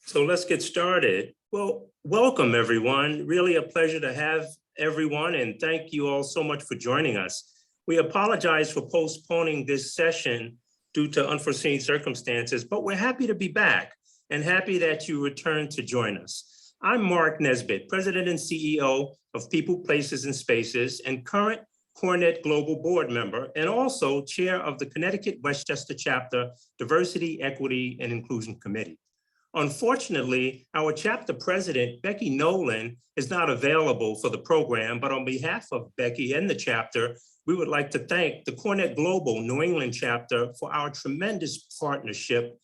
So let's get started. Well, welcome everyone. Really a pleasure to have everyone, and thank you all so much for joining us. We apologize for postponing this session due to unforeseen circumstances, but we're happy to be back and happy that you returned to join us. I'm Mark Nesbitt, President and CEO of People, Places, and Spaces, and current CoreNet Global Board member, and also chair of the Connecticut Westchester Chapter Diversity, Equity, and Inclusion Committee. Unfortunately, our chapter president, Becky Nolan, is not available for the program, but on behalf of Becky and the chapter, we would like to thank the CoreNet Global New England chapter for our tremendous partnership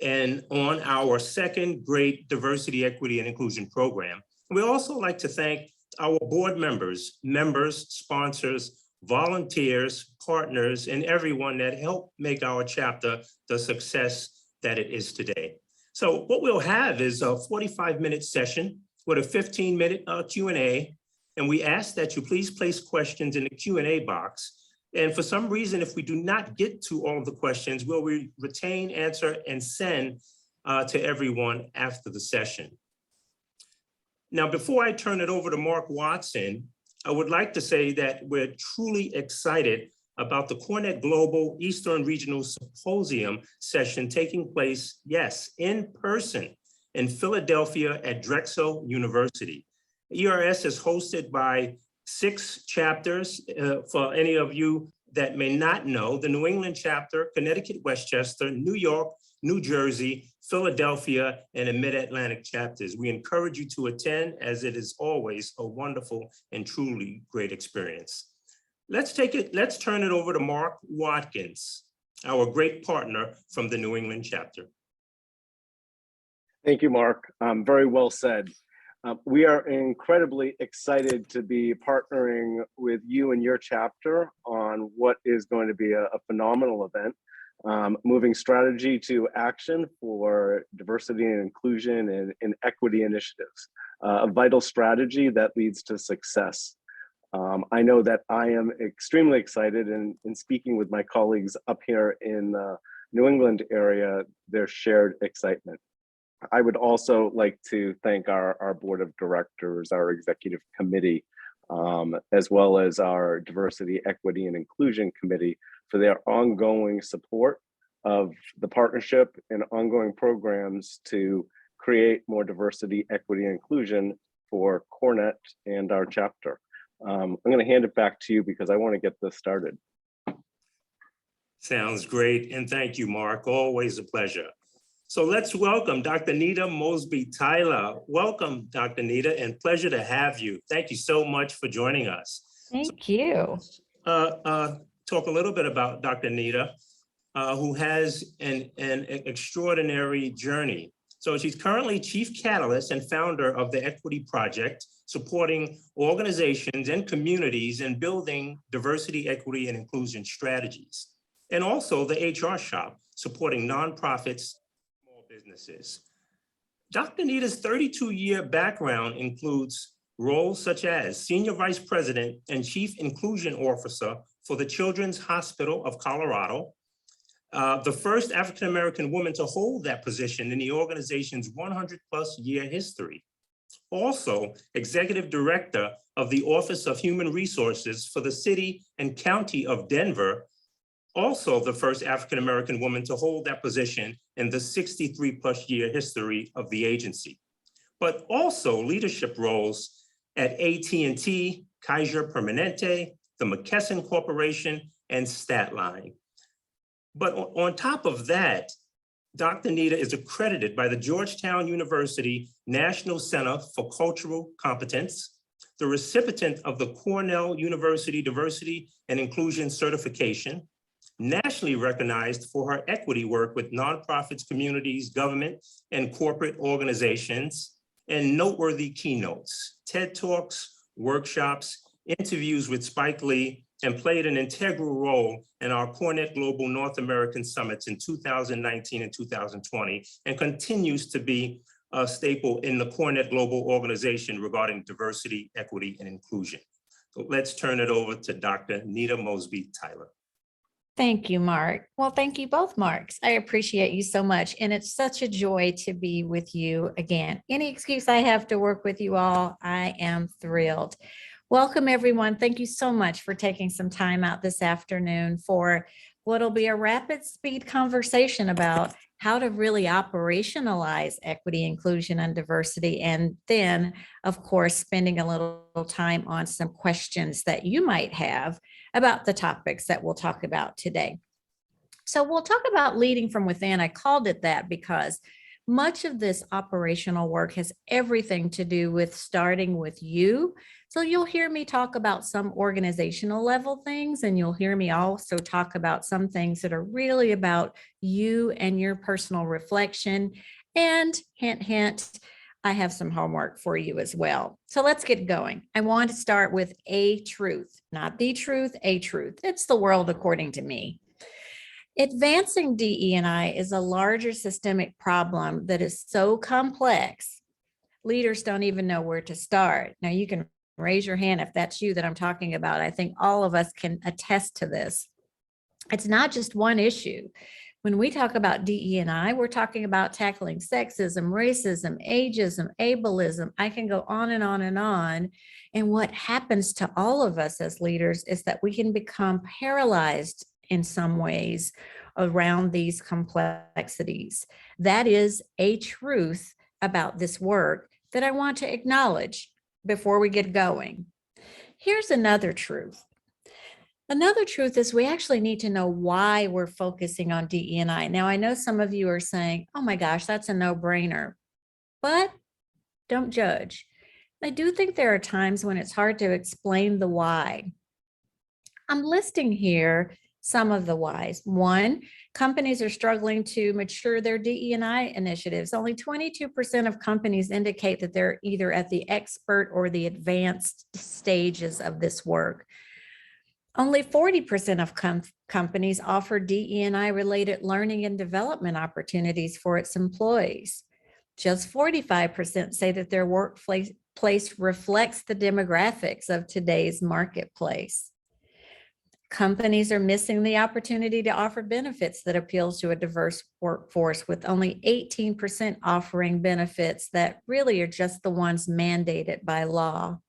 and on our second great diversity, equity, and inclusion program. We also like to thank our board members, sponsors, volunteers, partners, and everyone that helped make our chapter the success that it is today. So what we'll have is a 45-minute session with a 15-minute Q&A, and we ask that you please place questions in the Q&A box. And for some reason, if we do not get to all of the questions, we'll retain, answer, and send to everyone after the session. Now, before I turn it over to Mark Watson, I would like to say that we're truly excited about the CoreNet Global Eastern Regional Symposium session taking place, yes, in person in Philadelphia at Drexel University. ERS is hosted by 6 chapters. For any of you that may not know, the New England chapter, Connecticut, Westchester, New York, New Jersey, Philadelphia, and the Mid-Atlantic chapters. We encourage you to attend, as it is always a wonderful and truly great experience. Let's turn it over to Mark Watkins, our great partner from the New England chapter. Thank you, Mark. Very well said. We are incredibly excited to be partnering with you and your chapter on what is going to be a phenomenal event, moving strategy to action for diversity and inclusion and equity initiatives, a vital strategy that leads to success. I know that I am extremely excited, and in speaking with my colleagues up here in the New England area, their shared excitement. I would also like to thank our board of directors, our executive committee, as well as our diversity, equity, and inclusion committee for their ongoing support of the partnership and ongoing programs to create more diversity, equity, and inclusion for CoreNet and our chapter. I'm going to hand it back to you because I want to get this started. Sounds great. And thank you, Mark. Always a pleasure. So let's welcome Dr. Dwinita Mosby Tyler. Welcome, Dr. Nita, and pleasure to have you. Thank you so much for joining us. Thank you. Talk a little bit about Dr. Nita, who has an extraordinary journey. So she's currently Chief Catalyst and founder of the Equity Project, supporting organizations and communities in building diversity, equity, and inclusion strategies. And also the HR Shop, supporting nonprofits, small businesses. Dr. Nita's 32-year background includes roles such as Senior Vice President and Chief Inclusion Officer for the Children's Hospital of Colorado, the first African-American woman to hold that position in the organization's 100+ year history. Also, Executive Director of the Office of Human Resources for the City and County of Denver, also the first African-American woman to hold that position in the 63+ year history of the agency. But also leadership roles at AT&T, Kaiser Permanente, the McKesson Corporation, and Statline. But on top of that, Dr. Nita is accredited by the Georgetown University National Center for Cultural Competence, the recipient of the Cornell University Diversity and Inclusion Certification, nationally recognized for her equity work with nonprofits, communities, government, and corporate organizations, and noteworthy keynotes, TED Talks, workshops, interviews with Spike Lee, and played an integral role in our CoreNet Global North American Summits in 2019 and 2020, and continues to be a staple in the CoreNet Global organization regarding diversity, equity, and inclusion. So let's turn it over to Dr. Dwinita Mosby Tyler. Thank you, Mark. Well, thank you both, Marks. I appreciate you so much. And it's such a joy to be with you again. Any excuse I have to work with you all, I am thrilled. Welcome, everyone. Thank you so much for taking some time out this afternoon for what'll be a rapid speed conversation about how to really operationalize equity, inclusion, and diversity. And then, of course, spending a little time on some questions that you might have about the topics that we'll talk about today. So we'll talk about leading from within. I called it that because much of this operational work has everything to do with starting with you. So you'll hear me talk about some organizational level things, and you'll hear me also talk about some things that are really about you and your personal reflection. And hint, hint, I have some homework for you as well. So let's get going. I want to start with a truth, not the truth, a truth. It's the world according to me. Advancing DE&I is a larger systemic problem that is so complex, leaders don't even know where to start. Now, you can raise your hand if that's you that I'm talking about. I think all of us can attest to this. It's not just one issue. When we talk about DE&I, we're talking about tackling sexism, racism, ageism, ableism. I can go on and on and on. And what happens to all of us as leaders is that we can become paralyzed in some ways around these complexities. That is a truth about this work that I want to acknowledge before we get going. Here's another truth. Another truth is we actually need to know why we're focusing on DE&I. Now, I know some of you are saying, oh my gosh, that's a no-brainer, but don't judge. I do think there are times when it's hard to explain the why. I'm listing here some of the whys. One, companies are struggling to mature their DE&I initiatives. Only 22% of companies indicate that they're either at the expert or the advanced stages of this work. Only 40% of companies offer DE&I related learning and development opportunities for its employees. Just 45% say that their workplace reflects the demographics of today's marketplace. Companies are missing the opportunity to offer benefits that appeals to a diverse workforce, with only 18% offering benefits that really are just the ones mandated by law.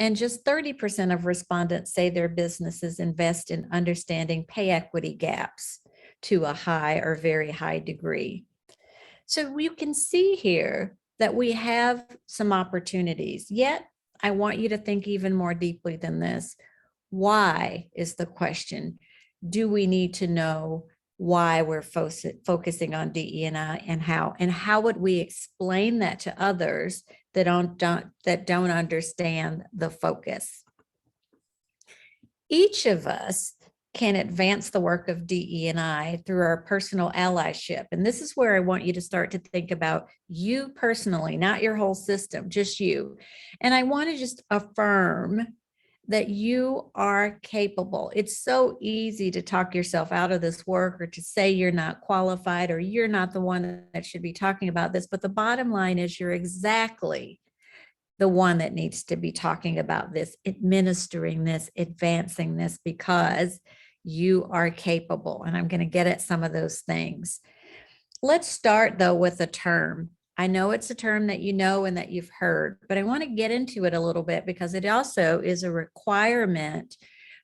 And just 30% of respondents say their businesses invest in understanding pay equity gaps to a high or very high degree. So you can see here that we have some opportunities, yet I want you to think even more deeply than this. Why is the question? Do we need to know why we're focusing on DE&I and how? And how would we explain that to others that don't understand the focus? Each of us can advance the work of DE&I through our personal allyship. And this is where I want you to start to think about you personally, not your whole system, just you. And I want to just affirm that you are capable. It's so easy to talk yourself out of this work or to say you're not qualified or you're not the one that should be talking about this. But the bottom line is you're exactly the one that needs to be talking about this, administering this, advancing this, because you are capable. And I'm going to get at some of those things. Let's start though with a term. I know it's a term that you know and that you've heard, but I want to get into it a little bit because it also is a requirement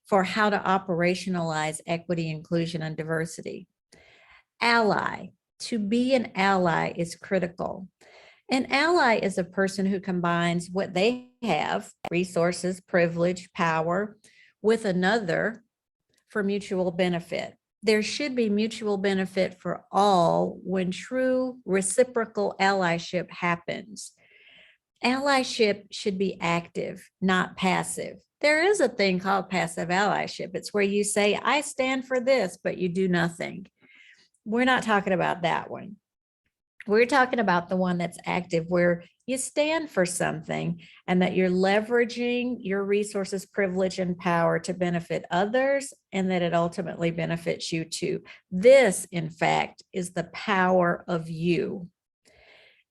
for how to operationalize equity, inclusion, and diversity. Ally. To be an ally is critical. An ally is a person who combines what they have, resources, privilege, power, with another for mutual benefit. There should be mutual benefit for all when true reciprocal allyship happens. Allyship should be active, not passive. There is a thing called passive allyship. It's where you say, I stand for this, but you do nothing. We're not talking about that one. We're talking about the one that's active, where you stand for something and that you're leveraging your resources, privilege, and power to benefit others, and that it ultimately benefits you too. This, in fact, is the power of you.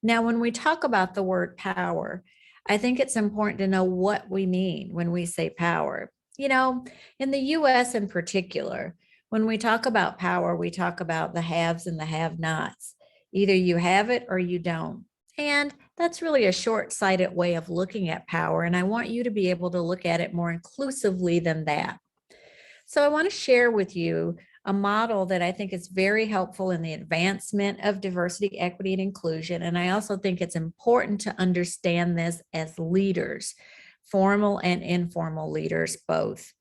Now, when we talk about the word power, I think it's important to know what we mean when we say power. You know, in the US in particular, When we talk about power, we talk about the haves and the have-nots. Either you have it or you don't. And that's really a short-sighted way of looking at power. And I want you to be able to look at it more inclusively than that. So I want to share with you a model that I think is very helpful in the advancement of diversity, equity, and inclusion. And I also think it's important to understand this as leaders, formal and informal leaders, both.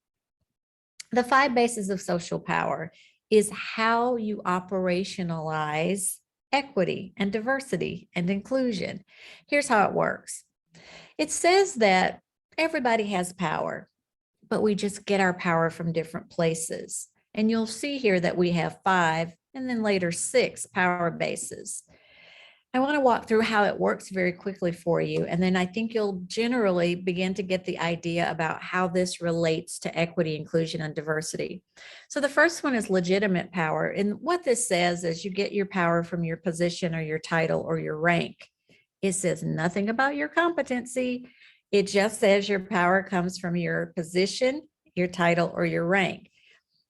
The 5 bases of social power is how you operationalize equity and diversity and inclusion. Here's how it works. It says that everybody has power, but we just get our power from different places. And you'll see here that we have 5 and then later 6 power bases. I want to walk through how it works very quickly for you. And then I think you'll generally begin to get the idea about how this relates to equity, inclusion, and diversity. So the first one is legitimate power. And what this says is you get your power from your position or your title or your rank. It says nothing about your competency. It just says your power comes from your position, your title, or your rank.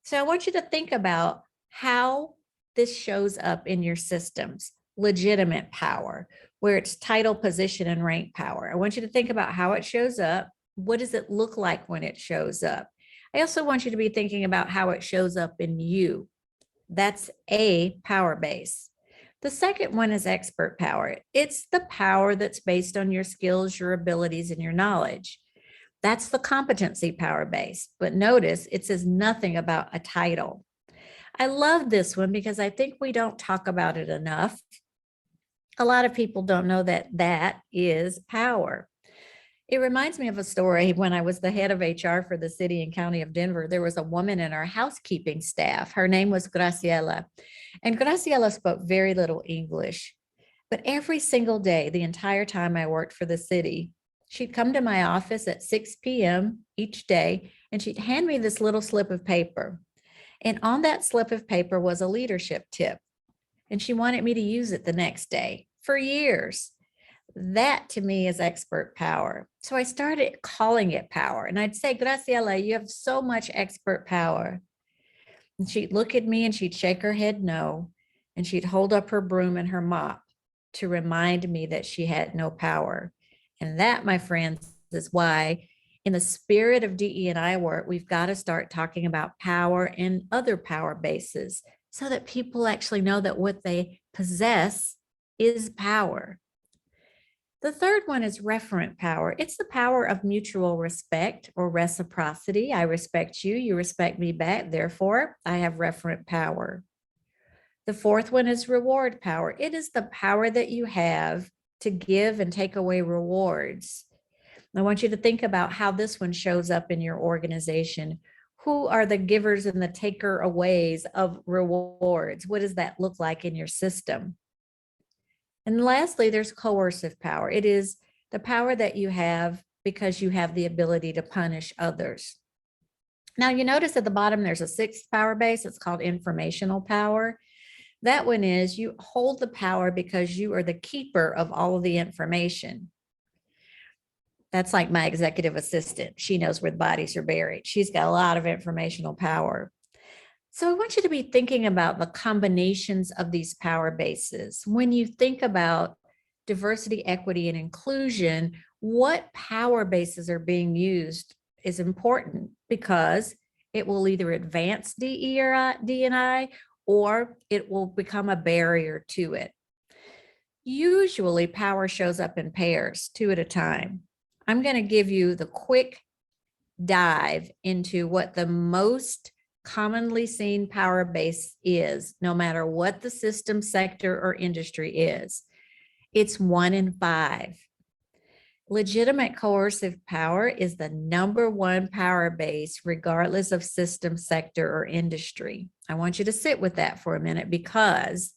So I want you to think about how this shows up in your systems. Legitimate power, where it's title, position, and rank power. I want you to think about how it shows up. What does it look like when it shows up? I also want you to be thinking about how it shows up in you. That's a power base. The second one is expert power. It's the power that's based on your skills, your abilities, and your knowledge. That's the competency power base. But notice it says nothing about a title. I love this one because I think we don't talk about it enough. A lot of people don't know that that is power. It reminds me of a story when I was the head of HR for the city and county of Denver. There was a woman in our housekeeping staff. Her name was Graciela. And Graciela spoke very little English. But every single day, the entire time I worked for the city, she'd come to my office at 6 p.m. each day, and she'd hand me this little slip of paper. And on that slip of paper was a leadership tip. And she wanted me to use it the next day for years. That to me is expert power. So I started calling it power. And I'd say, Graciela, you have so much expert power. And she'd look at me and she'd shake her head no. And she'd hold up her broom and her mop to remind me that she had no power. And that, my friends, is why in the spirit of DE&I work, we've got to start talking about power and other power bases so that people actually know that what they possess is power. The third one is referent power. It's the power of mutual respect or reciprocity. I respect you, you respect me back. Therefore, I have referent power. The fourth one is reward power. It is the power that you have to give and take away rewards. I want you to think about how this one shows up in your organization. Who are the givers and the taker aways of rewards? What does that look like in your system? And lastly, there's coercive power. It is the power that you have because you have the ability to punish others. Now you notice at the bottom, there's a 6th power base. It's called informational power. That one is you hold the power because you are the keeper of all of the information. That's like my executive assistant. She knows where the bodies are buried. She's got a lot of informational power. So I want you to be thinking about the combinations of these power bases. When you think about diversity, equity, and inclusion, what power bases are being used is important because it will either advance DE&I or it will become a barrier to it. Usually power shows up in pairs, 2 at a time. I'm going to give you the quick dive into what the most commonly seen power base is, no matter what the system, sector, or industry is. It's 1 in 5. Legitimate coercive power is the #1 power base, regardless of system, sector, or industry. I want you to sit with that for a minute because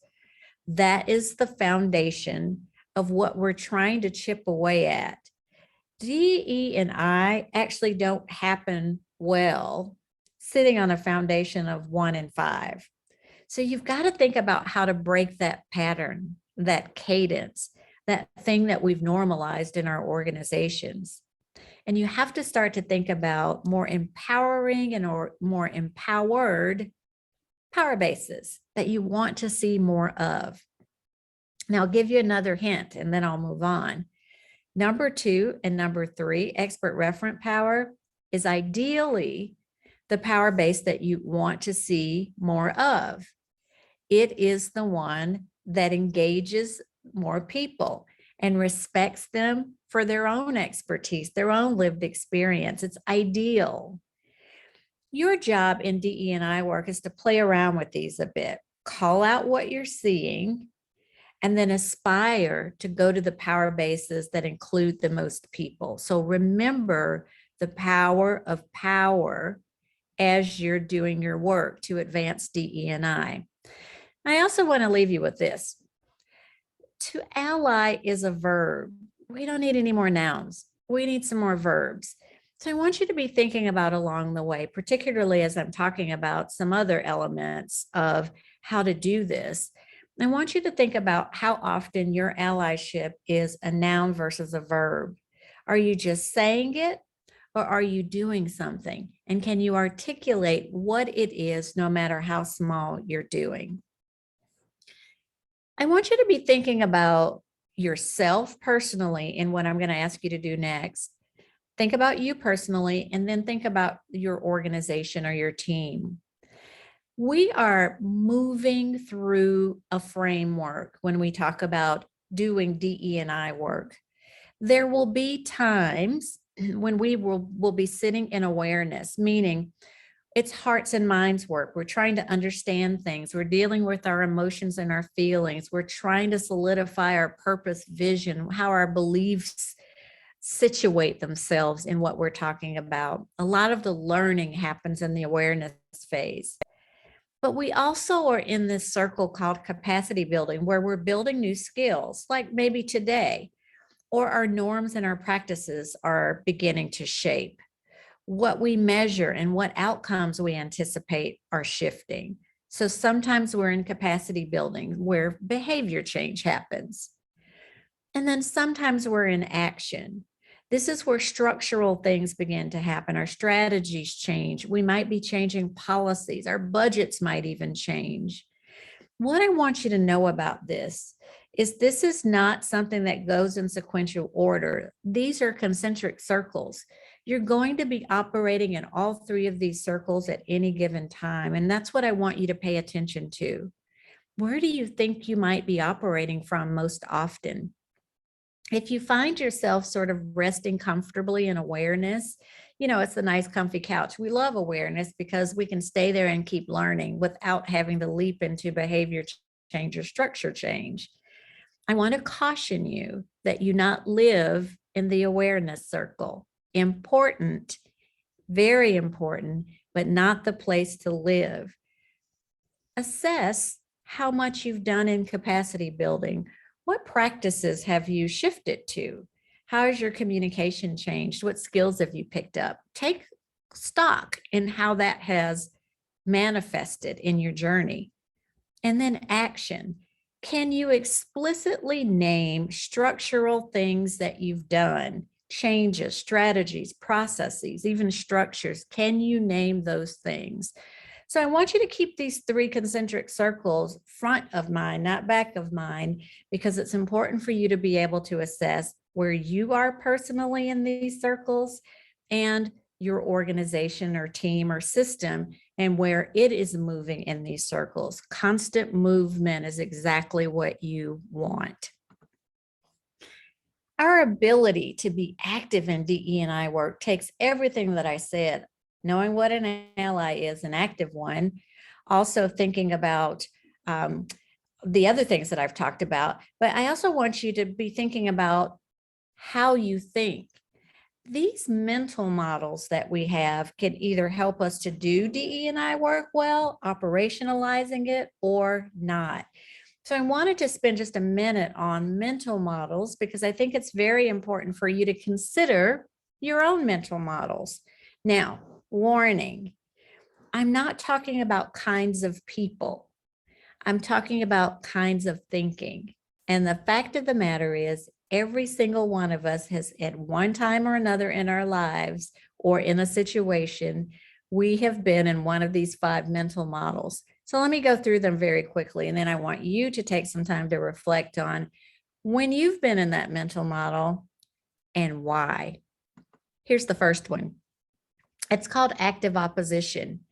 that is the foundation of what we're trying to chip away at. DE&I actually don't happen well sitting on a foundation of 1 in 5. So you've got to think about how to break that pattern, that cadence, that thing that we've normalized in our organizations. And you have to start to think about more empowering and or more empowered power bases that you want to see more of. Now, I'll give you another hint and then I'll move on. Number 2 and number 3, expert referent power, is ideally the power base that you want to see more of. It is the one that engages more people and respects them for their own expertise, their own lived experience. It's ideal. Your job in DE&I work is to play around with these a bit, call out what you're seeing, and then aspire to go to the power bases that include the most people. So remember the power of power as you're doing your work to advance DE&I. I also want to leave you with this. To ally is a verb. We don't need any more nouns. We need some more verbs. So I want you to be thinking about along the way, particularly as I'm talking about some other elements of how to do this. I want you to think about how often your allyship is a noun versus a verb. Are you just saying it, or are you doing something? And can you articulate what it is, no matter how small you're doing? I want you to be thinking about yourself personally in what I'm going to ask you to do next. Think about you personally, and then think about your organization or your team. We are moving through a framework when we talk about doing DE&I work. There will be times when we will be sitting in awareness, meaning it's hearts and minds work. We're trying to understand things. We're dealing with our emotions and our feelings. We're trying to solidify our purpose, vision, how our beliefs situate themselves in what we're talking about. A lot of the learning happens in the awareness phase. But we also are in this circle called capacity building, where we're building new skills, like maybe today, or our norms and our practices are beginning to shape. What we measure and what outcomes we anticipate are shifting. So sometimes we're in capacity building where behavior change happens. And then sometimes we're in action. This is where structural things begin to happen. Our strategies change. We might be changing policies. Our budgets might even change. What I want you to know about this is not something that goes in sequential order. These are concentric circles. You're going to be operating in all 3 of these circles at any given time. And that's what I want you to pay attention to. Where do you think you might be operating from most often? If you find yourself sort of resting comfortably in awareness, it's a nice comfy couch. We love awareness because we can stay there and keep learning without having to leap into behavior change or structure change. I want to caution you that you not live in the awareness circle. Important, very important, but not the place to live. Assess how much you've done in capacity building. What practices have you shifted to? How has your communication changed? What skills have you picked up? Take stock in how that has manifested in your journey. And then action. Can you explicitly name structural things that you've done? Changes, strategies, processes, even structures. Can you name those things? So I want you to keep these 3 concentric circles front of mind, not back of mind, because it's important for you to be able to assess where you are personally in these circles and your organization or team or system and where it is moving in these circles. Constant movement is exactly what you want. Our ability to be active in DE&I work takes everything that I said, knowing what an ally is, an active one, also thinking about the other things that I've talked about, but I also want you to be thinking about how you think. These mental models that we have can either help us to do DE&I work well, operationalizing it, or not. So I wanted to spend just a minute on mental models because I think it's very important for you to consider your own mental models. Now, warning, I'm not talking about kinds of people. I'm talking about kinds of thinking. And the fact of the matter is, every single one of us has at one time or another in our lives or in a situation, we have been in one of these 5 mental models. So let me go through them very quickly, and then I want you to take some time to reflect on when you've been in that mental model and why. Here's the first one. It's called active opposition.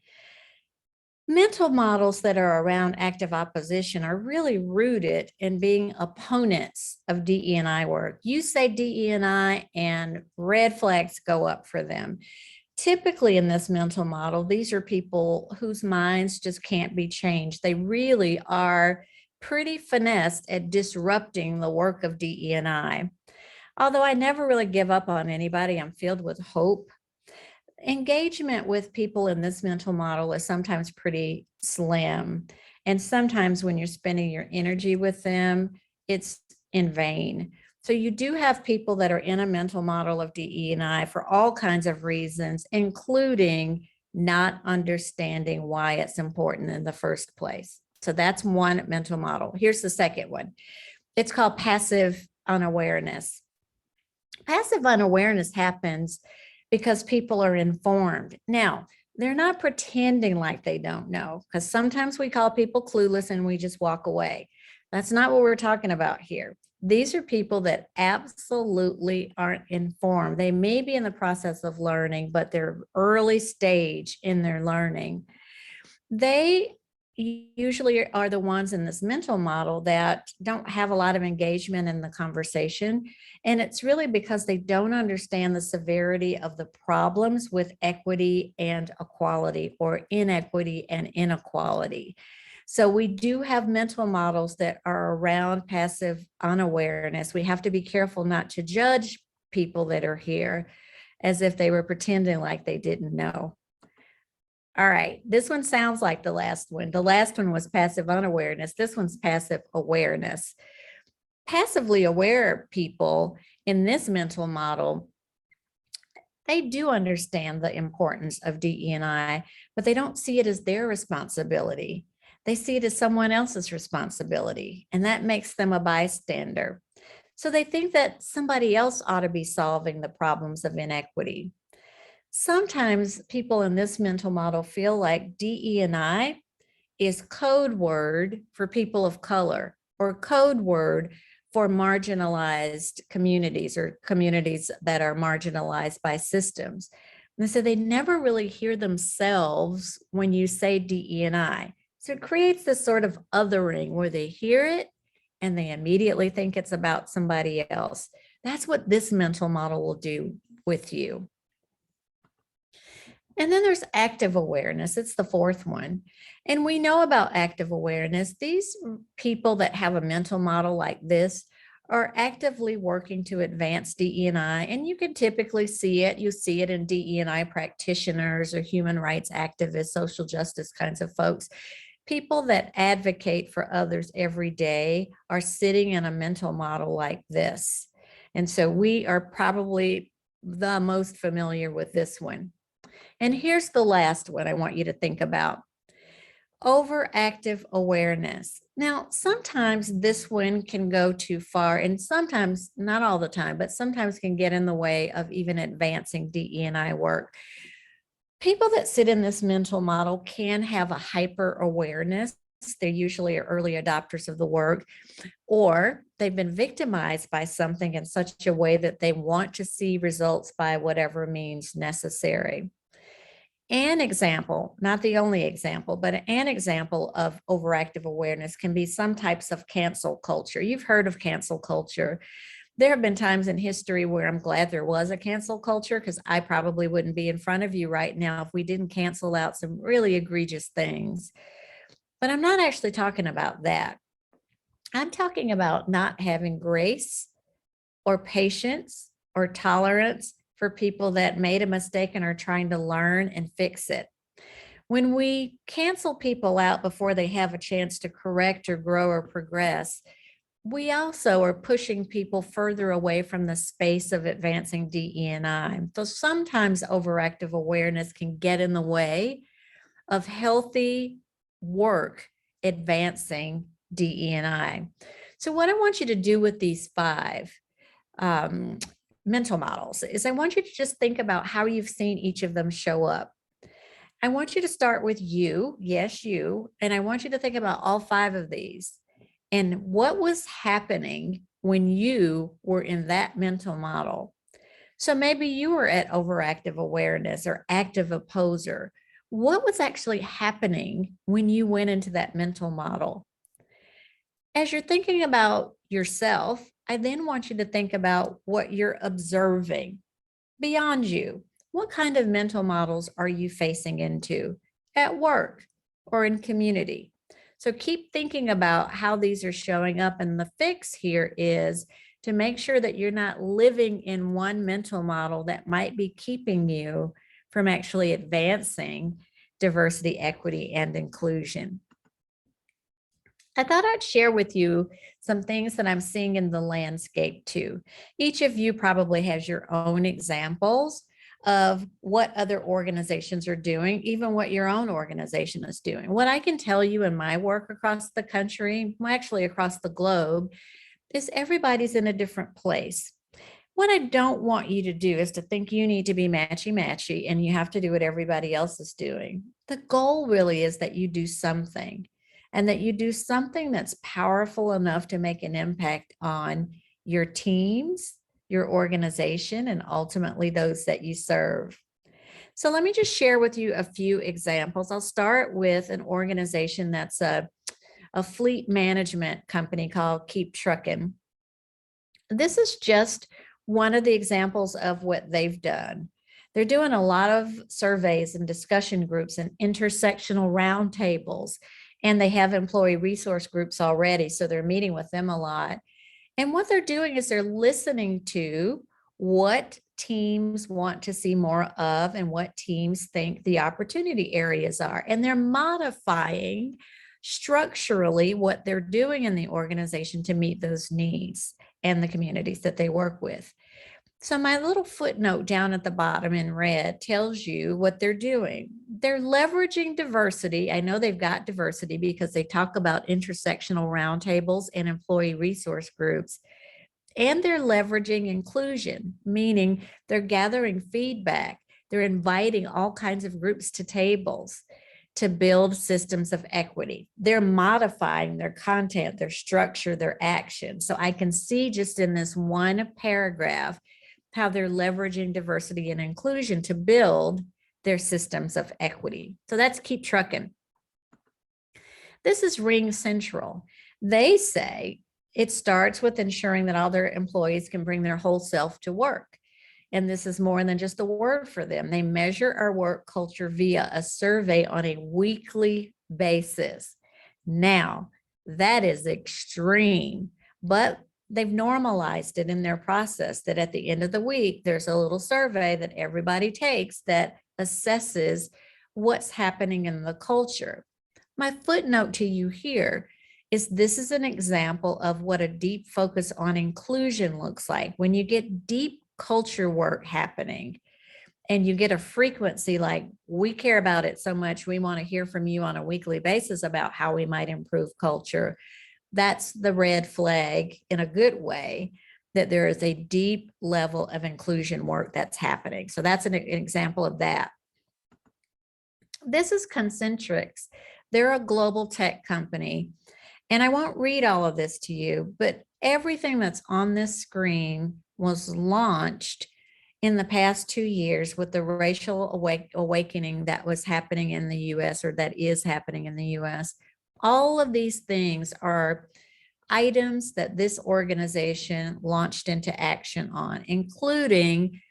Mental models that are around active opposition are really rooted in being opponents of DE&I work. You say DE&I and red flags go up for them. Typically in this mental model, these are people whose minds just can't be changed. They really are pretty finessed at disrupting the work of DE&I. Although I never really give up on anybody, I'm filled with hope. Engagement with people in this mental model is sometimes pretty slim. And sometimes when you're spending your energy with them, it's in vain. So you do have people that are in a mental model of DE&I for all kinds of reasons, including not understanding why it's important in the first place. So that's one mental model. Here's the second one. It's called passive unawareness. Passive unawareness happens because people are informed. Now, they're not pretending like they don't know, because sometimes we call people clueless and we just walk away. That's not what we're talking about here. These are people that absolutely aren't informed. They may be in the process of learning, but they're early stage in their learning. They usually are the ones in this mental model that don't have a lot of engagement in the conversation. And it's really because they don't understand the severity of the problems with equity and equality, or inequity and inequality. So we do have mental models that are around passive unawareness. We have to be careful not to judge people that are here as if they were pretending like they didn't know. All right, this one sounds like the last one. The last one was passive unawareness. This one's passive awareness. Passively aware people in this mental model, they do understand the importance of DE&I, but they don't see it as their responsibility. They see it as someone else's responsibility, and that makes them a bystander. So they think that somebody else ought to be solving the problems of inequity. Sometimes people in this mental model feel like DE&I is code word for people of color, or code word for marginalized communities, or communities that are marginalized by systems. And so they never really hear themselves when you say DE&I. So it creates this sort of othering where they hear it and they immediately think it's about somebody else. That's what this mental model will do with you. And then there's active awareness. It's the fourth one. And we know about active awareness. These people that have a mental model like this are actively working to advance DE&I, and you can typically see it. You see it in DE&I practitioners or human rights activists, social justice kinds of folks. People that advocate for others every day are sitting in a mental model like this. And so we are probably the most familiar with this one. And here's the last one I want you to think about. Overactive awareness. Now, sometimes this one can go too far, and sometimes, not all the time, but sometimes can get in the way of even advancing DE&I work. People that sit in this mental model can have a hyper awareness. They usually are early adopters of the work, or they've been victimized by something in such a way that they want to see results by whatever means necessary. An example, not the only example, but an example of overactive awareness can be some types of cancel culture. You've heard of cancel culture. There have been times in history where I'm glad there was a cancel culture, because I probably wouldn't be in front of you right now if we didn't cancel out some really egregious things. But I'm not actually talking about that. I'm talking about not having grace or patience or tolerance for people that made a mistake and are trying to learn and fix it. When we cancel people out before they have a chance to correct or grow or progress, we also are pushing people further away from the space of advancing DE&I. So sometimes overactive awareness can get in the way of healthy work advancing DE&I. So what I want you to do with these 5 mental models is I want you to just think about how you've seen each of them show up. I want you to start with you, yes, you, and I want you to think about all 5 of these and what was happening when you were in that mental model. So maybe you were at overactive awareness or active opposer. What was actually happening when you went into that mental model? As you're thinking about yourself, I then want you to think about what you're observing beyond you. What kind of mental models are you facing into at work or in community? So keep thinking about how these are showing up. And the fix here is to make sure that you're not living in one mental model that might be keeping you from actually advancing diversity, equity, and inclusion. I thought I'd share with you some things that I'm seeing in the landscape too. Each of you probably has your own examples of what other organizations are doing, even what your own organization is doing. What I can tell you in my work across the country, well, actually across the globe, is everybody's in a different place. What I don't want you to do is to think you need to be matchy-matchy and you have to do what everybody else is doing. The goal really is that you do something, and that you do something that's powerful enough to make an impact on your teams, your organization, and ultimately those that you serve. So let me just share with you a few examples. I'll start with an organization that's a fleet management company called Keep Truckin'. This is just one of the examples of what they've done. They're doing a lot of surveys and discussion groups and intersectional roundtables, and they have employee resource groups already, so they're meeting with them a lot. And what they're doing is they're listening to what teams want to see more of and what teams think the opportunity areas are. And they're modifying structurally what they're doing in the organization to meet those needs and the communities that they work with. So my little footnote down at the bottom in red tells you what they're doing. They're leveraging diversity. I know they've got diversity because they talk about intersectional roundtables and employee resource groups. And they're leveraging inclusion, meaning they're gathering feedback. They're inviting all kinds of groups to tables to build systems of equity. They're modifying their content, their structure, their action. So I can see just in this one paragraph how they're leveraging diversity and inclusion to build their systems of equity. So that's Keep Truckin'. This is Ring Central. They say it starts with ensuring that all their employees can bring their whole self to work. And this is more than just a word for them. They measure our work culture via a survey on a weekly basis. Now, that is extreme, but they've normalized it in their process that at the end of the week, there's a little survey that everybody takes that assesses what's happening in the culture. My footnote to you here is this is an example of what a deep focus on inclusion looks like. When you get deep culture work happening and you get a frequency like, we care about it so much, we want to hear from you on a weekly basis about how we might improve culture. That's the red flag in a good way that there is a deep level of inclusion work that's happening. So that's an example of that. This is Concentrix. They're a global tech company. And I won't read all of this to you, but everything that's on this screen was launched in the past 2 years with the racial awakening that was happening in the US, or that is happening in the US. All of these things are items that this organization launched into action on, including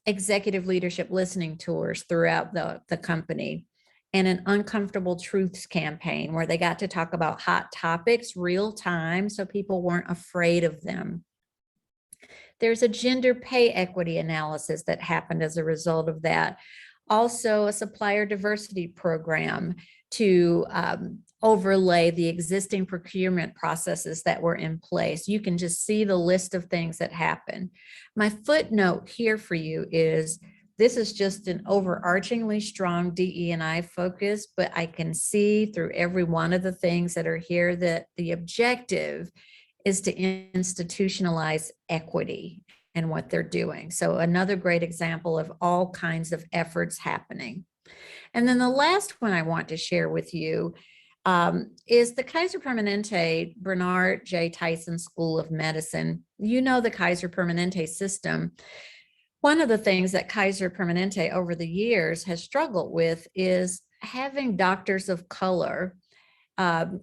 executive leadership listening tours throughout the company, and an uncomfortable truths campaign where they got to talk about hot topics real time so people weren't afraid of them. There's a gender pay equity analysis that happened as a result of that. Also, a supplier diversity program to overlay the existing procurement processes that were in place. You can just see the list of things that happen. My footnote here for you is this is just an overarchingly strong DE&I focus, but I can see through every one of the things that are here that the objective is to institutionalize equity and what they're doing. So another great example of all kinds of efforts happening. And then the last one I want to share with you is the Kaiser Permanente Bernard J. Tyson School of Medicine. You know the Kaiser Permanente system. One of the things that Kaiser Permanente over the years has struggled with is having doctors of color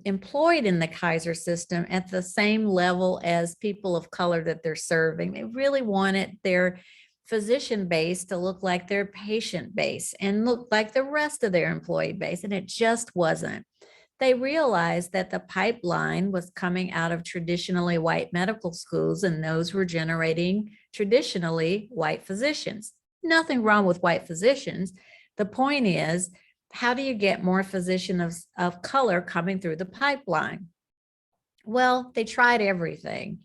employed in the Kaiser system at the same level as people of color that they're serving. They really wanted their physician base to look like their patient base and look like the rest of their employee base, and it just wasn't. They realized that the pipeline was coming out of traditionally white medical schools, and those were generating traditionally white physicians. Nothing wrong with white physicians. The point is, how do you get more physicians of color coming through the pipeline? Well, they tried everything.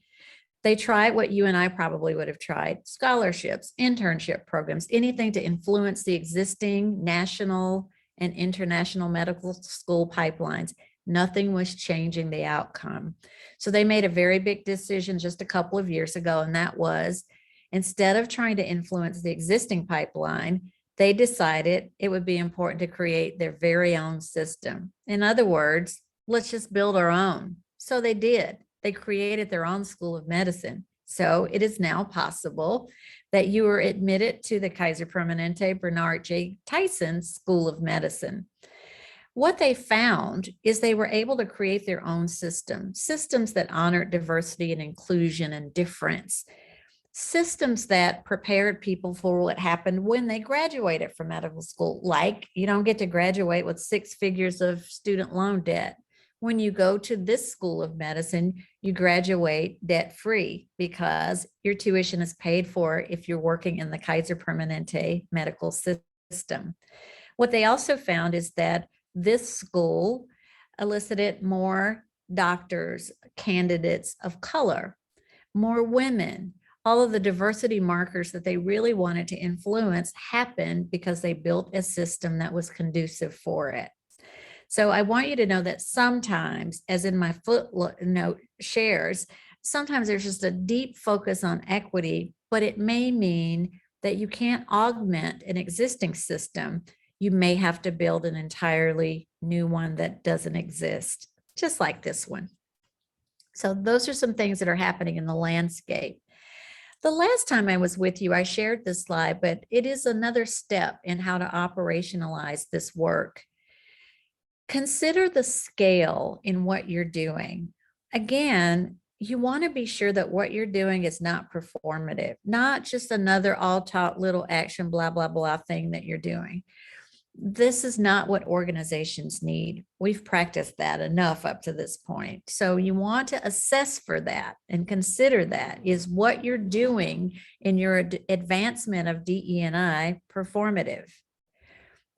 They tried what you and I probably would have tried: scholarships, internship programs, anything to influence the existing national and international medical school pipelines. Nothing was changing the outcome. So they made a very big decision just a couple of years ago, and that was, instead of trying to influence the existing pipeline, they decided it would be important to create their very own system. In other words, let's just build our own. So they did. They created their own school of medicine. So it is now possible that you are admitted to the Kaiser Permanente Bernard J. Tyson School of Medicine. What they found is they were able to create their own systems that honored diversity and inclusion and difference, systems that prepared people for what happened when they graduated from medical school. Like, you don't get to graduate with 6 figures of student loan debt. When you go to this school of medicine, you graduate debt-free because your tuition is paid for if you're working in the Kaiser Permanente medical system. What they also found is that this school elicited more doctors, candidates of color, more women. All of the diversity markers that they really wanted to influence happened because they built a system that was conducive for it. So I want you to know that sometimes, as in my footnote shares, sometimes there's just a deep focus on equity, but it may mean that you can't augment an existing system. You may have to build an entirely new one that doesn't exist, just like this one. So those are some things that are happening in the landscape. The last time I was with you, I shared this slide, but it is another step in how to operationalize this work. Consider the scale in what you're doing. Again, you want to be sure that what you're doing is not performative, not just another all talk, little action, blah, blah, blah thing that you're doing. This is not what organizations need. We've practiced that enough up to this point. So you want to assess for that and consider that. Is what you're doing in your advancement of DE&I performative?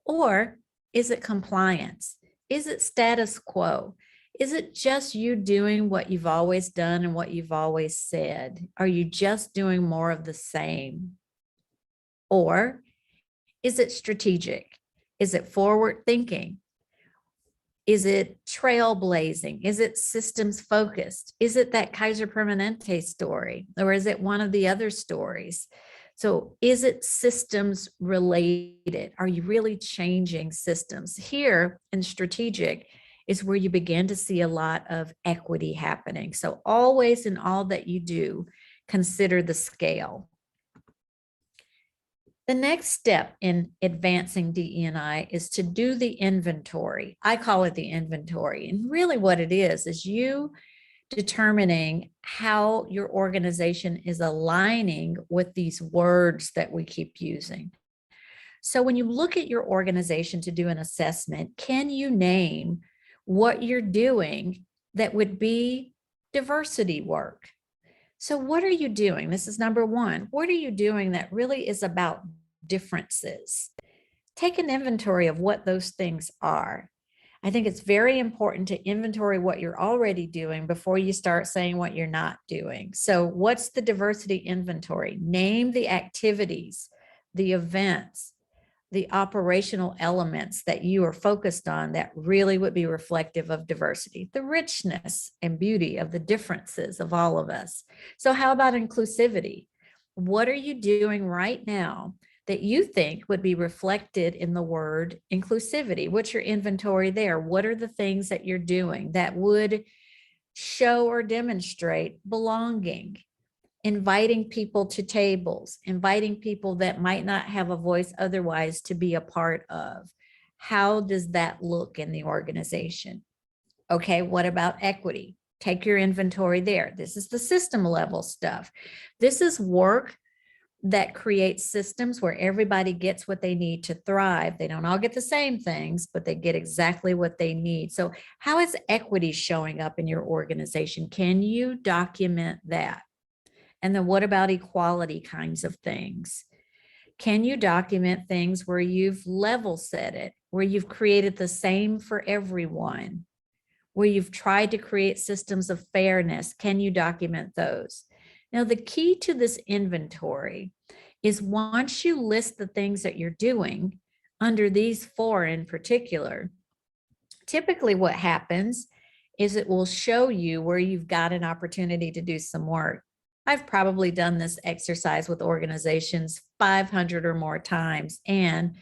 Or is it compliance? Is it status quo? Is it just you doing what you've always done and what you've always said? Are you just doing more of the same? Or is it strategic? Is it forward thinking? Is it trailblazing? Is it systems focused? Is it that Kaiser Permanente story? Or is it one of the other stories? So is it systems related? Are you really changing systems? Here in strategic is where you begin to see a lot of equity happening. So always in all that you do, consider the scale. The next step in advancing DE&I is to do the inventory. I call it the inventory. And really what it is you determining how your organization is aligning with these words that we keep using. So when you look at your organization to do an assessment, can you name what you're doing that would be diversity work? So what are you doing? This is number one. What are you doing that really is about differences? Take an inventory of what those things are. I think it's very important to inventory what you're already doing before you start saying what you're not doing. So what's the diversity inventory? Name the activities, the events, the operational elements that you are focused on that really would be reflective of diversity, the richness and beauty of the differences of all of us. So how about inclusivity? What are you doing right now that you think would be reflected in the word inclusivity. What's your inventory there? What are the things that you're doing that would show or demonstrate belonging? Inviting people to tables, inviting people that might not have a voice otherwise to be a part of. How does that look in the organization? Okay, what about equity? Take your inventory there. This is the system level stuff. This is work that creates systems where everybody gets what they need to thrive. They don't all get the same things, but they get exactly what they need. So how is equity showing up in your organization? Can you document that? And then what about equality kinds of things? Can you document things where you've level set it, where you've created the same for everyone, where you've tried to create systems of fairness? Can you document those? Now, the key to this inventory is once you list the things that you're doing under these 4 in particular, typically what happens is it will show you where you've got an opportunity to do some work. I've probably done this exercise with organizations 500 or more times. And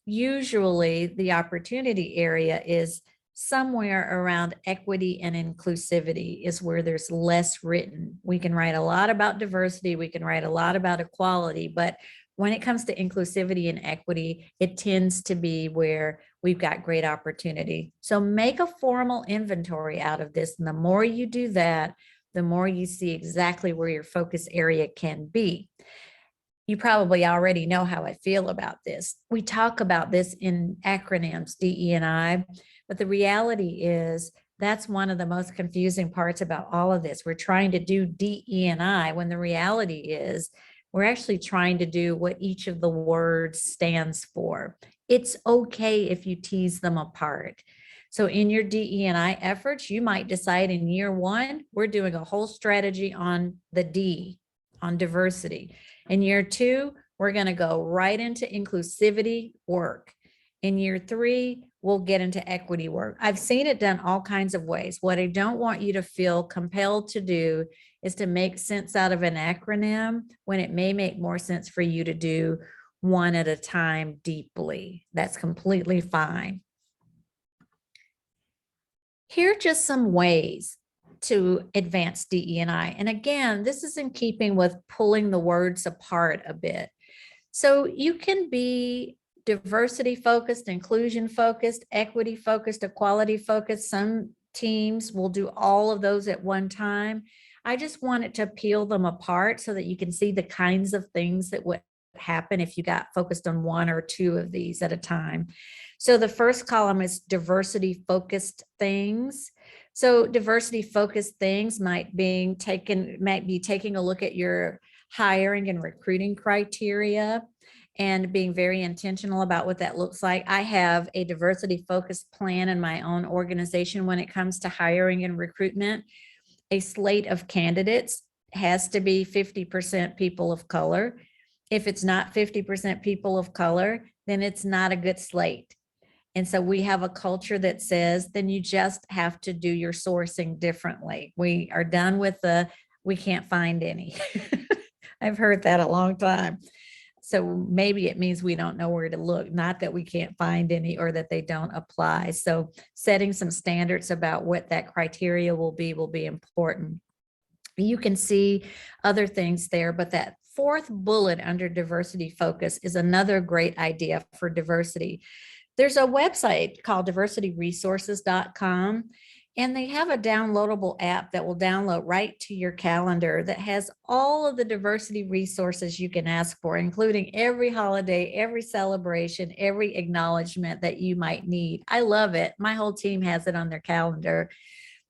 usually the opportunity area is somewhere around equity and inclusivity is where there's less written. We can write a lot about diversity. We can write a lot about equality, but when it comes to inclusivity and equity, it tends to be where we've got great opportunity. So make a formal inventory out of this. And the more you do that, the more you see exactly where your focus area can be. You probably already know how I feel about this. We talk about this in acronyms, DE&I, but the reality is that's one of the most confusing parts about all of this. We're trying to do DE&I when the reality is we're actually trying to do what each of the words stands for. It's okay if you tease them apart. So in your DE&I efforts, you might decide in year 1, we're doing a whole strategy on the D, on diversity. In year 2, we're going to go right into inclusivity work. In year 3, we'll get into equity work. I've seen it done all kinds of ways. What I don't want you to feel compelled to do is to make sense out of an acronym when it may make more sense for you to do one at a time deeply. That's completely fine. Here are just some ways to advance DE&I. And again, this is in keeping with pulling the words apart a bit. So you can be diversity focused, inclusion focused, equity focused, equality focused. Some teams will do all of those at one time. I just wanted to peel them apart so that you can see the kinds of things that would happen if you got focused on 1 or 2 of these at a time. So the first column is diversity focused things. So diversity focused things might be taking a look at your hiring and recruiting criteria and being very intentional about what that looks like. I have a diversity focused plan in my own organization when it comes to hiring and recruitment. A slate of candidates has to be 50% people of color. If it's not 50% people of color, then it's not a good slate. And so we have a culture that says, then you just have to do your sourcing differently. We are done with we can't find any. I've heard that a long time. So maybe it means we don't know where to look, not that we can't find any or that they don't apply. So setting some standards about what that criteria will be important. You can see other things there, but that 4th bullet under diversity focus is another great idea for diversity. There's a website called diversityresources.com, and they have a downloadable app that will download right to your calendar that has all of the diversity resources you can ask for, including every holiday, every celebration, every acknowledgement that you might need. I love it. My whole team has it on their calendar,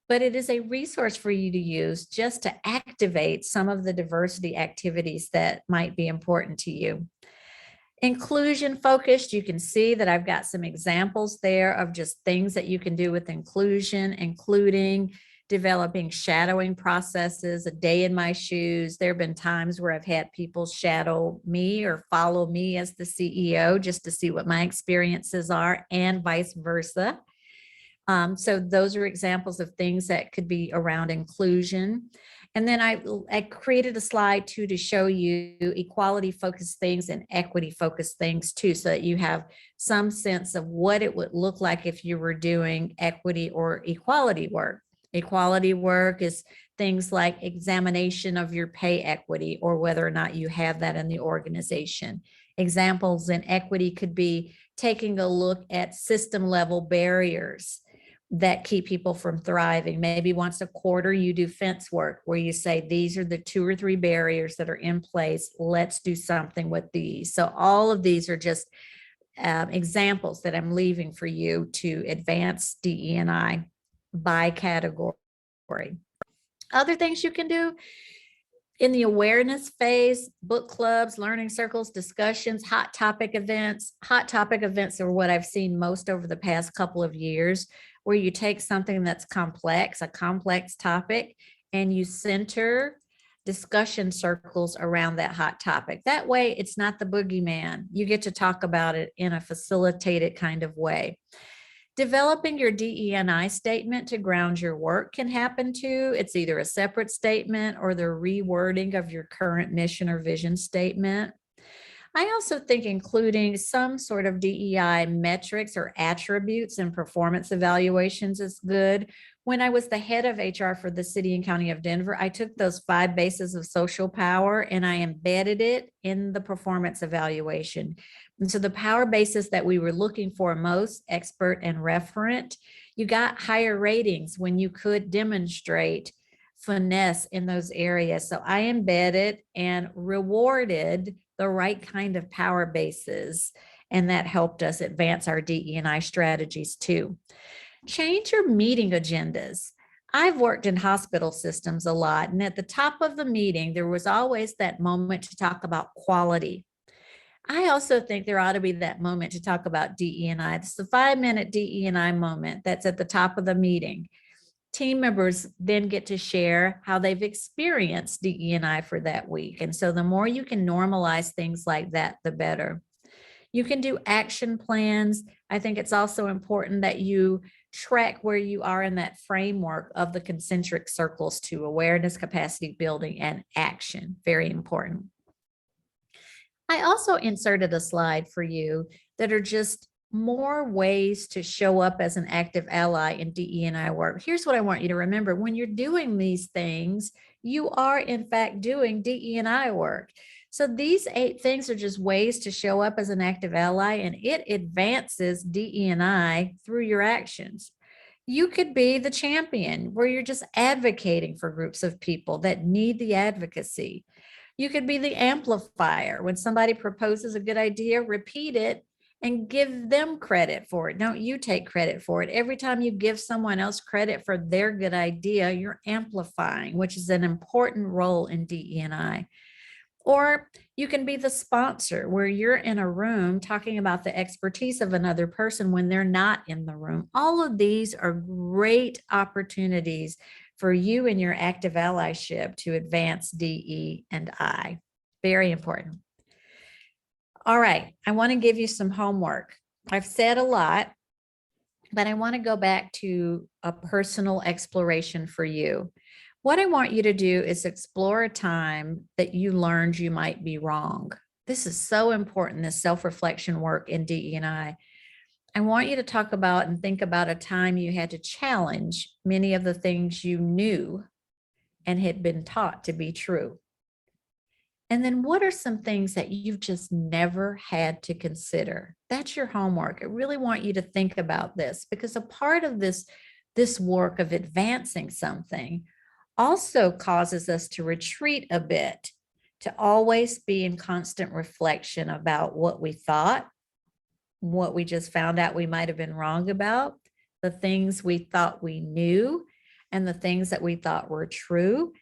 but it is a resource for you to use just to activate some of the diversity activities that might be important to you. Inclusion focused, you can see that I've got some examples there of just things that you can do with inclusion, including developing shadowing processes, a day in my shoes. There have been times where I've had people shadow me or follow me as the CEO just to see what my experiences are and vice versa. So those are examples of things that could be around inclusion. And then I created a slide too to show you equality focused things and equity focused things too, so that you have some sense of what it would look like if you were doing equity or equality work. Equality work is things like examination of your pay equity or whether or not you have that in the organization. Examples in equity could be taking a look at system level barriers that keep people from thriving. Maybe once a quarter you do fence work where you say, these are the 2 or 3 barriers that are in place. Let's do something with these. So all of these are just examples that I'm leaving for you to advance DE&I by category. Other things you can do in the awareness phase: book clubs, learning circles, discussions, hot topic events. Hot topic events are what I've seen most over the past couple of years, where you take something that's complex, a complex topic, and you center discussion circles around that hot topic. That way, it's not the boogeyman. You get to talk about it in a facilitated kind of way. Developing your DE&I statement to ground your work can happen too. It's either a separate statement or the rewording of your current mission or vision statement. I also think including some sort of DEI metrics or attributes in performance evaluations is good. When I was the head of HR for the city and county of Denver, I took those 5 bases of social power and I embedded it in the performance evaluation. And so the power bases that we were looking for most, expert and referent, you got higher ratings when you could demonstrate finesse in those areas. So I embedded and rewarded the right kind of power bases, and that helped us advance our DE&I strategies too. Change your meeting agendas. I've worked in hospital systems a lot, and at the top of the meeting, there was always that moment to talk about quality. I also think there ought to be that moment to talk about DE&I. It's the 5-minute DE&I moment that's at the top of the meeting. Team members then get to share how they've experienced DE&I for that week. And so the more you can normalize things like that, the better. You can do action plans. I think it's also important that you track where you are in that framework of the concentric circles to awareness, capacity building, and action. Very important. I also inserted a slide for you that are just more ways to show up as an active ally in DE&I work. Here's what I want you to remember. When you're doing these things, you are in fact doing DE&I work. So these 8 things are just ways to show up as an active ally, and it advances DE&I through your actions. You could be the champion where you're just advocating for groups of people that need the advocacy. You could be the amplifier. When somebody proposes a good idea, repeat it and give them credit for it. Don't you take credit for it. Every time you give someone else credit for their good idea, you're amplifying, which is an important role in DE&I. Or you can be the sponsor, where you're in a room talking about the expertise of another person when they're not in the room. All of these are great opportunities for you and your active allyship to advance DE&I. Very important. All right, I want to give you some homework. I've said a lot, but I want to go back to a personal exploration for you. What I want you to do is explore a time that you learned you might be wrong. This is so important, this self-reflection work in DE&I. I want you to talk about and think about a time you had to challenge many of the things you knew and had been taught to be true. And then what are some things that you've just never had to consider? That's your homework. I really want you to think about this, because a part of this work of advancing something also causes us to retreat a bit, to always be in constant reflection about what we thought, what we just found out we might have been wrong about, the things we thought we knew, and the things that we thought were true,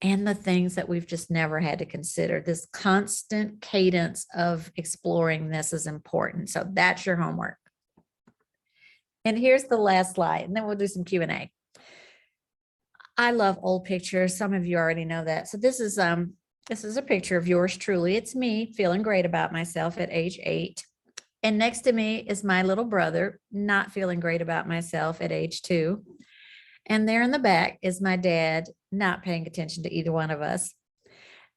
and the things that we've just never had to consider. This constant cadence of exploring this is important. So that's your homework. And here's the last slide, and then we'll do some Q&A. I love old pictures. Some of you already know that. So this is a picture of yours truly. It's me feeling great about myself at age 8. And next to me is my little brother, not feeling great about myself at age 2. And there in the back is my dad not paying attention to either one of us.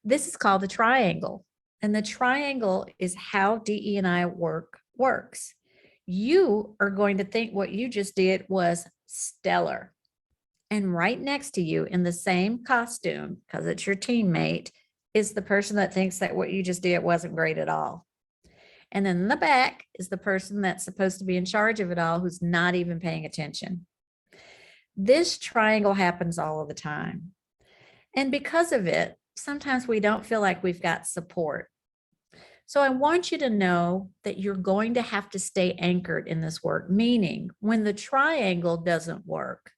This is called the triangle. And the triangle is how DE&I works. You are going to think what you just did was stellar. And right next to you in the same costume, because it's your teammate, is the person that thinks that what you just did wasn't great at all. And then in the back is the person that's supposed to be in charge of it all, who's not even paying attention. This triangle happens all of the time. And because of it, sometimes we don't feel like we've got support. So I want you to know that you're going to have to stay anchored in this work, meaning when the triangle doesn't work,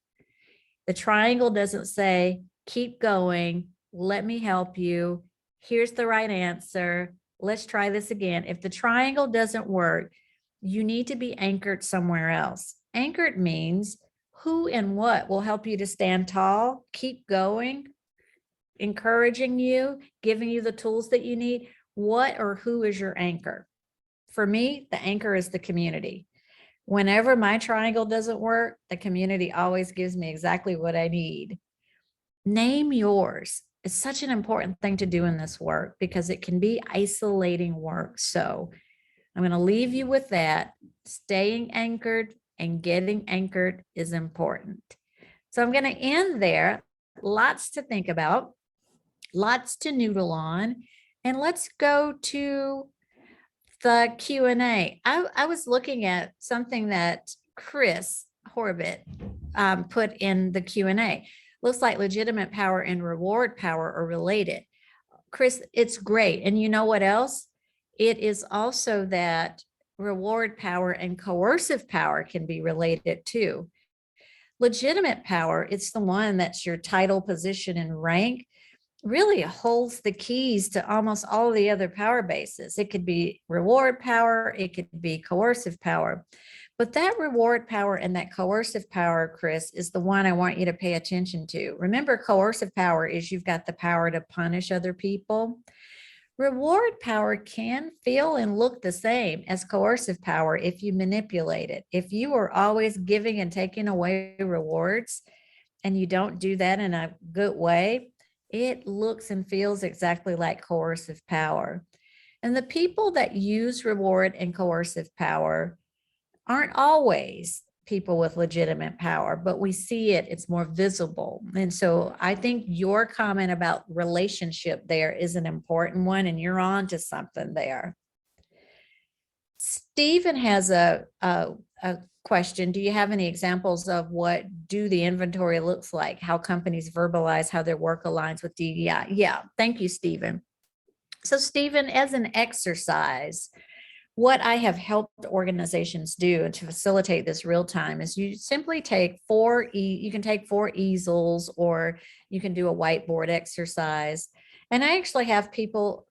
the triangle doesn't say, keep going, let me help you, here's the right answer, let's try this again. If the triangle doesn't work, you need to be anchored somewhere else. Anchored means who and what will help you to stand tall, keep going, encouraging you, giving you the tools that you need. What or who is your anchor? For me, the anchor is the community. Whenever my triangle doesn't work, the community always gives me exactly what I need. Name yours. It's such an important thing to do in this work because it can be isolating work. So I'm going to leave you with that. Staying anchored and getting anchored is important. So I'm going to end there. Lots to think about, lots to noodle on. And let's go to the Q&A. I was looking at something that Chris Horbit put in the Q&A. Looks like legitimate power and reward power are related. Chris, it's great. And you know what else? It is also that reward power and coercive power can be related too. Legitimate power, it's the one that's your title, position, and rank, really holds the keys to almost all the other power bases. It could be reward power, it could be coercive power. But that reward power and that coercive power, Chris, is the one I want you to pay attention to. Remember, coercive power is you've got the power to punish other people. Reward power can feel and look the same as coercive power if you manipulate it. If you are always giving and taking away rewards and you don't do that in a good way, it looks and feels exactly like coercive power. And the people that use reward and coercive power aren't always people with legitimate power, but we see it, it's more visible. And so I think your comment about relationship there is an important one, and you're on to something there. Stephen has a question. Do you have any examples of what do the inventory looks like, how companies verbalize how their work aligns with DEI? Yeah, thank you, Stephen. So Stephen, as an exercise, what I have helped organizations do to facilitate this real time is you simply take you can take 4 easels, or you can do a whiteboard exercise. And I actually have people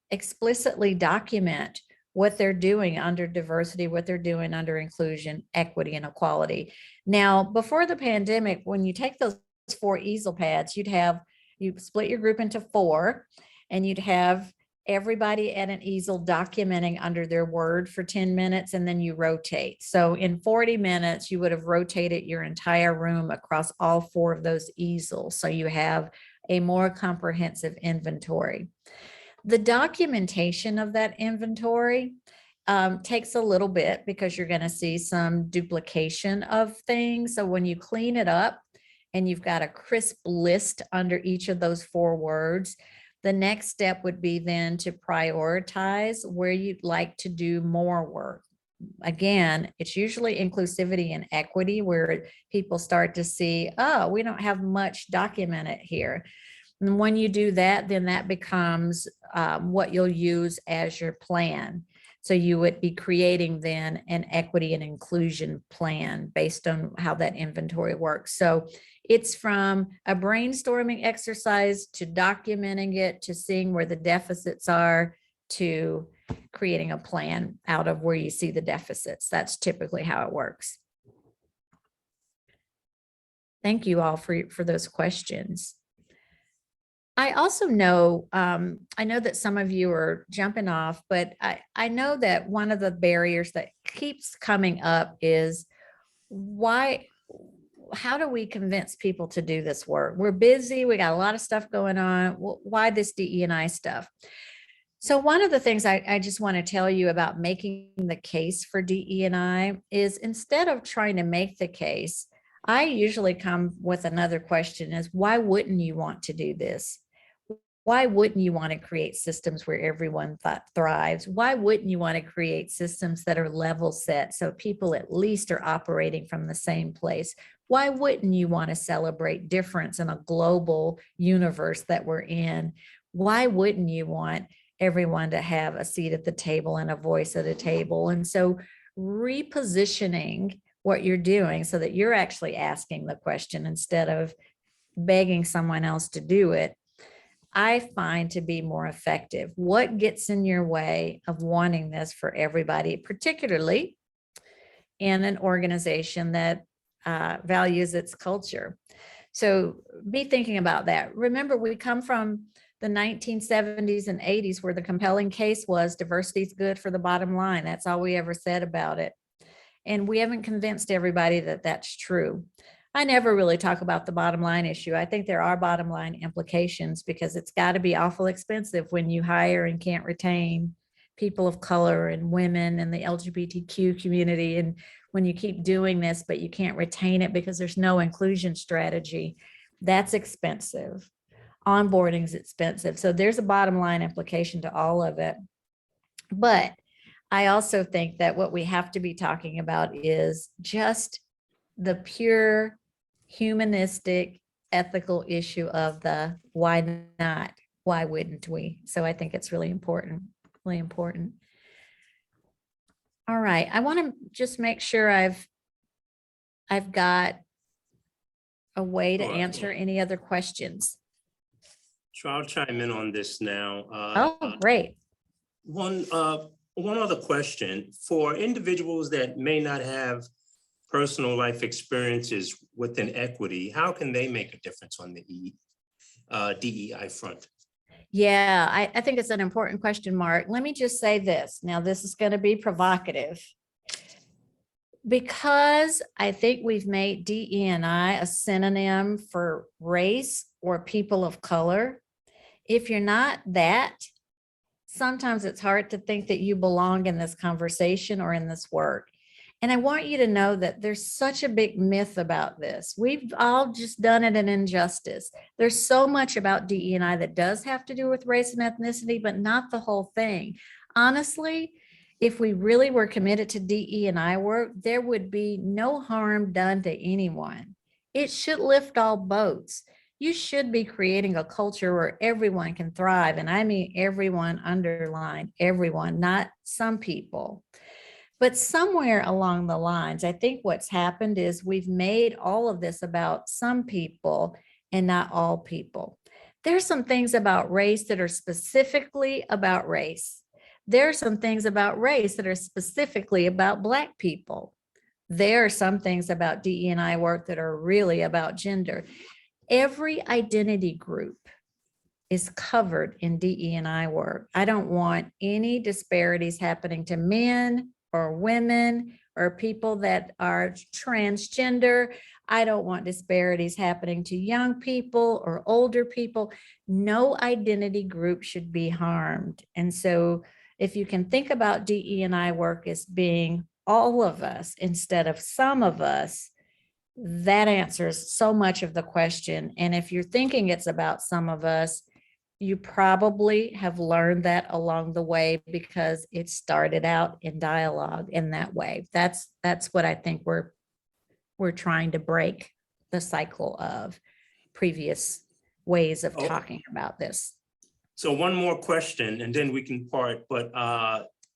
explicitly document what they're doing under diversity, what they're doing under inclusion, equity, and equality. Now, before the pandemic, when you take those 4 easel pads, you split your group into 4, and you'd have everybody at an easel documenting under their word for 10 minutes, and then you rotate. So in 40 minutes, you would have rotated your entire room across all 4 of those easels. So you have a more comprehensive inventory. The documentation of that inventory takes a little bit because you're going to see some duplication of things. So when you clean it up and you've got a crisp list under each of those 4 words, the next step would be then to prioritize where you'd like to do more work. Again, it's usually inclusivity and equity where people start to see, oh, we don't have much documented here. And when you do that, then that becomes what you'll use as your plan. So you would be creating then an equity and inclusion plan based on how that inventory works. So it's from a brainstorming exercise to documenting it, to seeing where the deficits are, to creating a plan out of where you see the deficits. That's typically how it works. Thank you all for those questions. I also know, I know that some of you are jumping off, but I know that one of the barriers that keeps coming up is why how do we convince people to do this work? We're busy. We got a lot of stuff going on. Why this DE&I stuff? So one of the things I just want to tell you about making the case for DE&I is, instead of trying to make the case, I usually come with another question: is why wouldn't you want to do this? Why wouldn't you want to create systems where everyone thrives? Why wouldn't you want to create systems that are level set so people at least are operating from the same place? Why wouldn't you want to celebrate difference in a global universe that we're in? Why wouldn't you want everyone to have a seat at the table and a voice at a table? And so repositioning what you're doing so that you're actually asking the question instead of begging someone else to do it, I find to be more effective. What gets in your way of wanting this for everybody, particularly in an organization that values its culture? So be thinking about that. Remember, we come from the 1970s and 80s where the compelling case was diversity is good for the bottom line. That's all we ever said about it. And we haven't convinced everybody that that's true. I never really talk about the bottom line issue. I think there are bottom line implications, because it's got to be awful expensive when you hire and can't retain people of color and women and the LGBTQ community. And when you keep doing this, but you can't retain it because there's no inclusion strategy, that's expensive. Onboarding is expensive. So there's a bottom line implication to all of it. But I also think that what we have to be talking about is just the pure humanistic, ethical issue of the why not, why wouldn't we? So I think it's really important, really important. All right, I want to just make sure I've got a way to answer any other questions. Sure, I'll chime in on this now. Oh, great. One other question: for individuals that may not have personal life experiences within equity, how can they make a difference on the DEI front? Yeah, I think it's an important question, Mark. Let me just say this. Now, this is going to be provocative, because I think we've made DE&I a synonym for race or people of color. If you're not that, sometimes it's hard to think that you belong in this conversation or in this work. And I want you to know that there's such a big myth about this. We've all just done it an injustice. There's so much about DE&I that does have to do with race and ethnicity, but not the whole thing. Honestly, if we really were committed to DE&I work, there would be no harm done to anyone. It should lift all boats. You should be creating a culture where everyone can thrive. And I mean everyone, underline everyone, not some people. But somewhere along the lines, I think what's happened is we've made all of this about some people and not all people. There's some things about race that are specifically about race. There are some things about race that are specifically about Black people. There are some things about DE&I work that are really about gender. Every identity group is covered in DE&I work. I don't want any disparities happening to men or women or people that are transgender. I don't want disparities happening to young people or older people. No identity group should be harmed. And so if you can think about DE&I work as being all of us instead of some of us, that answers so much of the question. And if you're thinking it's about some of us, you probably have learned that along the way, because it started out in dialogue in that way. That's what I think we're trying to break the cycle of previous ways of talking about this. So one more question and then we can part, but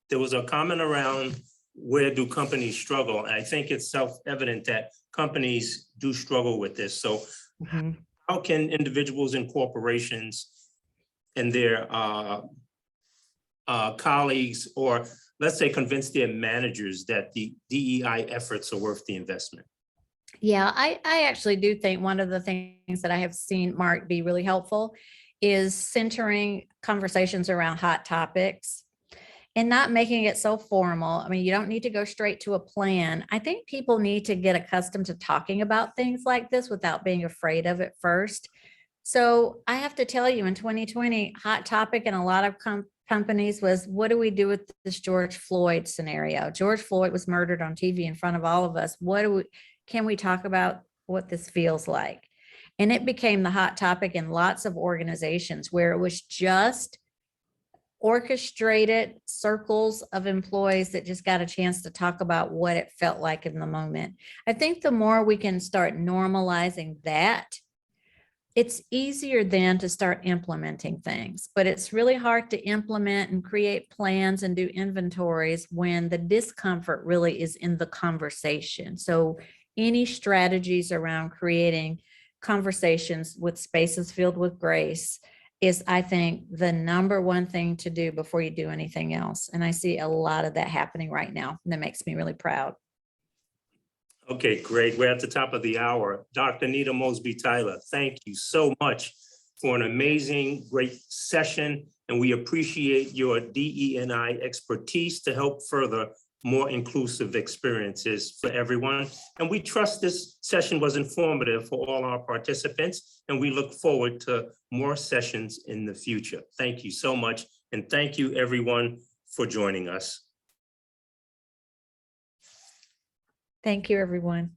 there was a comment around, where do companies struggle? And I think it's self-evident that companies do struggle with this. So how can individuals and corporations and their colleagues, or let's say convince their managers that the DEI efforts are worth the investment? Yeah, I actually do think one of the things that I have seen, Mark, be really helpful is centering conversations around hot topics. and not making it so formal. I mean, you don't need to go straight to a plan. I think people need to get accustomed to talking about things like this without being afraid of it first. So I have to tell you, in 2020, hot topic in a lot of companies was, what do we do with this George Floyd scenario? George Floyd was murdered on TV in front of all of us. Can we talk about what this feels like? And it became the hot topic in lots of organizations where it was just orchestrated circles of employees that just got a chance to talk about what it felt like in the moment. I think the more we can start normalizing that, it's easier then to start implementing things, but it's really hard to implement and create plans and do inventories when the discomfort really is in the conversation. So any strategies around creating conversations with spaces filled with grace is, I think, the number one thing to do before you do anything else. And I see a lot of that happening right now, and that makes me really proud. Okay, great. We're at the top of the hour. Dr. Dwinita Mosby Tyler, thank you so much for an amazing, great session. And we appreciate your DE&I expertise to help further more inclusive experiences for everyone. And we trust this session was informative for all our participants, and we look forward to more sessions in the future. Thank you so much. And thank you everyone for joining us. Thank you, everyone.